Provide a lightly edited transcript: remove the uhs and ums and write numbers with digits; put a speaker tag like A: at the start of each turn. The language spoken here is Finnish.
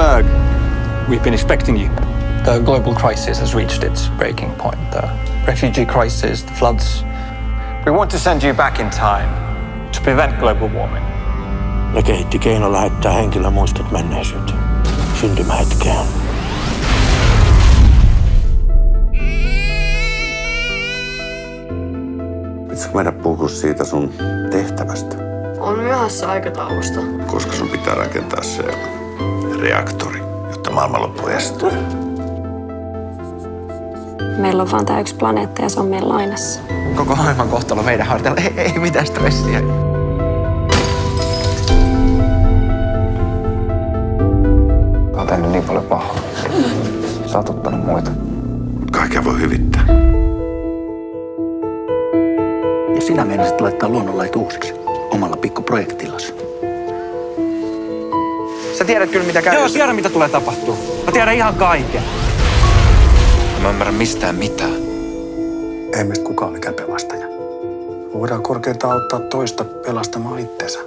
A: Berg, we've been expecting you.
B: The global crisis has reached its breaking point. The refugee crisis, the floods. We want to send you back in time to prevent global warming.
C: Ne kehitti keino lähettää henkilömuistot menneisyyteen. Syntymähetkeen.
D: Pitäisikö meidän puhua siitä sun tehtävästä?
E: On myöhässä aikataulusta.
D: Koska sun pitää rakentaa se reaktori, jotta maailmanloppu estyy.
E: Meillä on vaan tää yksi planeetta ja se on meidän lainassa.
F: Koko maailman kohtalo meidän harteilla. Ei mitään stressiä.
B: Mä oon tehnyt niin paljon pahaa. Satuttanut muita.
D: Kaikkea voi hyvittää.
G: Ja sinä meinasit laittaa luonnonlait uusiksi omalla pikkuprojektillasi.
F: Sä tiedät kyllä mitä käy. Joo, tiedän mitä tulee tapahtua. Mä tiedän ihan kaiken. Mä ymmärrän mistään mitään.
H: Ei meistä kukaan mikään pelastaja. Voidaan korkeintaan auttaa toista pelastamaan itsensä.